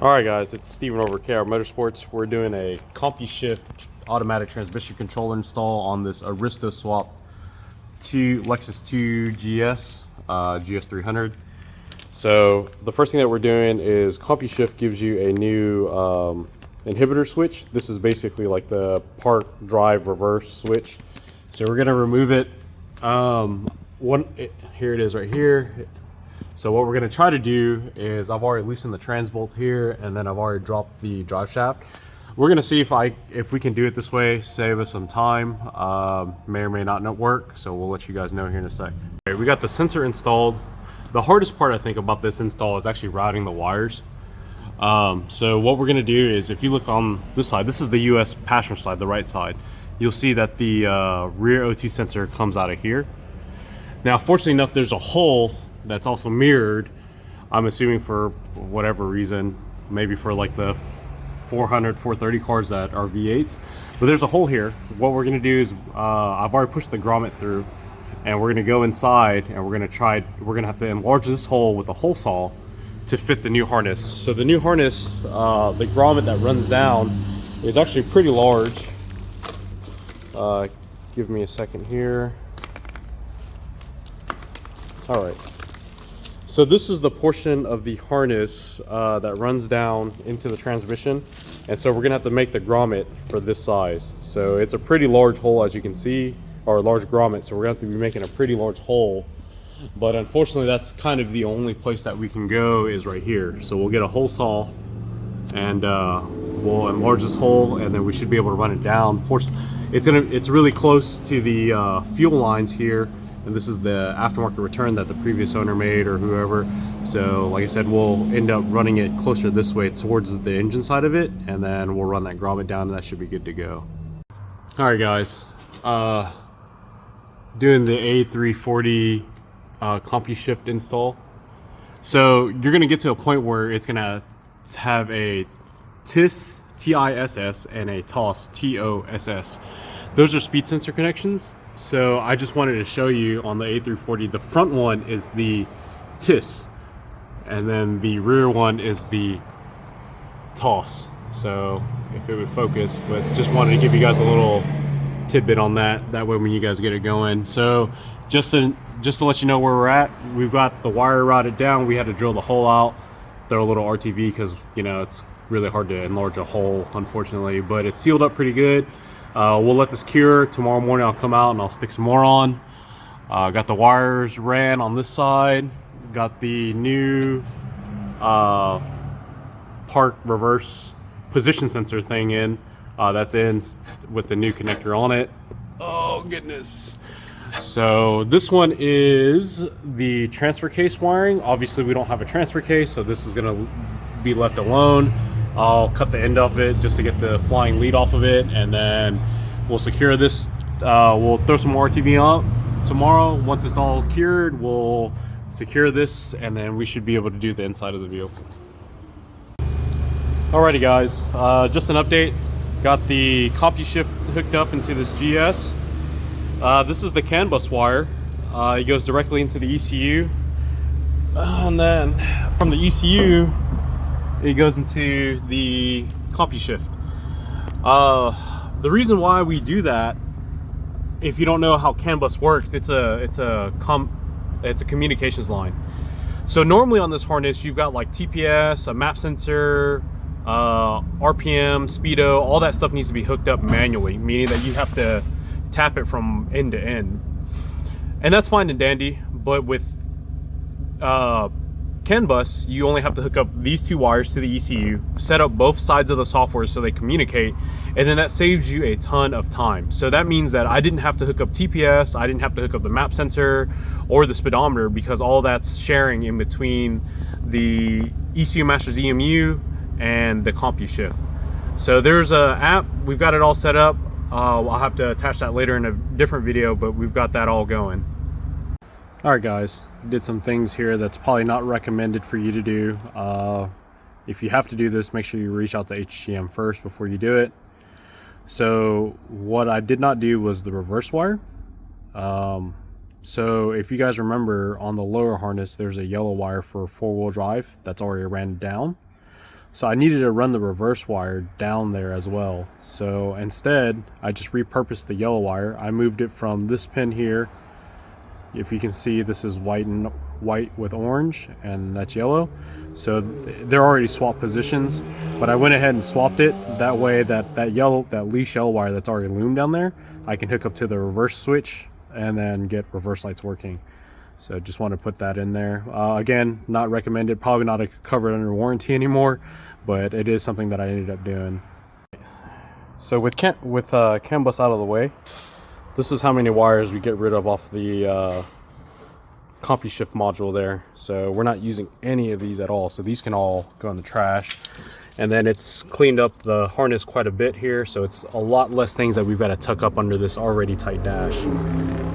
Alright guys, it's Steven over at KR Motorsports. We're doing a Compushift automatic transmission controller install on this Aristo swap to Lexus 2GS GS300. So the first thing that we're doing is Compushift gives you a new inhibitor switch. This is basically like the park, drive, reverse switch. So we're going to remove it. Here it is right here. So what we're going to try to do is I've already loosened the trans bolt here, and then I've already dropped the drive shaft. We're going to see if we can do it this way, save us some time. May or may not work, so we'll let you guys know here in a sec. Okay, we got the sensor installed. The hardest part I think about this install is actually routing the wires. So what we're going to do is, if you look on this side, this is the US passenger side, the right side, you'll see that the rear O2 sensor comes out of here. Now fortunately enough, there's a hole that's also mirrored, I'm assuming for whatever reason, maybe for like the 400, 430 cars that are V8s, but there's a hole here. What we're going to do is I've already pushed the grommet through, and we're going to go inside and we're going to have to enlarge this hole with a hole saw to fit the new harness. So the new harness, the grommet that runs down is actually pretty large. Give me a second here. All right. So this is the portion of the harness that runs down into the transmission, and so we're gonna have to make the grommet for this size. So it's a pretty large hole, as you can see, or a large grommet, so we're gonna have to be making a pretty large hole. But unfortunately, that's kind of the only place that we can go is right here. So we'll get a hole saw and we'll enlarge this hole, and then we should be able to run it down. It's really close to the fuel lines here. And this is the aftermarket return that the previous owner made, or whoever. So like I said, we'll end up running it closer this way towards the engine side of it, and then we'll run that grommet down, and that should be good to go. All right guys, doing the A340 Compushift install. So you're gonna get to a point where it's gonna have a TIS, TISS, and a TOS, TOSS. Those are speed sensor connections. So I just wanted to show you on the A340, the front one is the TIS, and then the rear one is the TOS. So if it would focus, but just wanted to give you guys a little tidbit on that. That way when you guys get it going. So just to let you know where we're at, we've got the wire routed down. We had to drill the hole out, throw a little RTV because, you know, it's really hard to enlarge a hole, unfortunately, but it's sealed up pretty good. We'll let this cure. Tomorrow morning I'll come out and I'll stick some more on. Got the wires ran on this side. Got the new park reverse position sensor thing in. That's in with the new connector on it. Oh goodness. So this one is the transfer case wiring. Obviously we don't have a transfer case, so this is gonna be left alone. I'll cut the end of it just to get the flying lead off of it, and then we'll secure this. We'll throw some more RTV on tomorrow. Once it's all cured, we'll secure this, and then we should be able to do the inside of the vehicle. Alrighty guys, just an update. Got the Compushift hooked up into this GS. This is the CAN bus wire. It goes directly into the ECU, and then from the ECU it goes into the Compushift. The reason why we do that, if you don't know how CAN bus works, it's a communications line. So normally on this harness, you've got like TPS, a map sensor, RPM, speedo, all that stuff needs to be hooked up manually, meaning that you have to tap it from end to end. And that's fine and dandy, but with CAN bus, you only have to hook up these two wires to the ECU, set up both sides of the software so they communicate, and then that saves you a ton of time. So that means that I didn't have to hook up TPS, I didn't have to hook up the map sensor or the speedometer, because all that's sharing in between the ECU Masters EMU and the Compushift. So there's an app, we've got it all set up. I'll have to attach that later in a different video, but we've got that all going. All right guys, did some things here that's probably not recommended for you to do. If you have to do this, make sure you reach out to HGM first before you do it. So what I did not do was the reverse wire. So if you guys remember, on the lower harness there's a yellow wire for four-wheel drive that's already ran down. So I needed to run the reverse wire down there as well. So instead, I just repurposed the yellow wire. I moved it from this pin here. If you can see, this is white with orange, and that's yellow. So they're already swapped positions, but I went ahead and swapped it. That way that leash yellow wire that's already loomed down there, I can hook up to the reverse switch and then get reverse lights working. So just want to put that in there. Again, not recommended, probably not covered under warranty anymore, but it is something that I ended up doing. So with CAN bus out of the way, this is how many wires we get rid of off the Compushift module there. So we're not using any of these at all, so these can all go in the trash. And then it's cleaned up the harness quite a bit here, so it's a lot less things that we've got to tuck up under this already tight dash.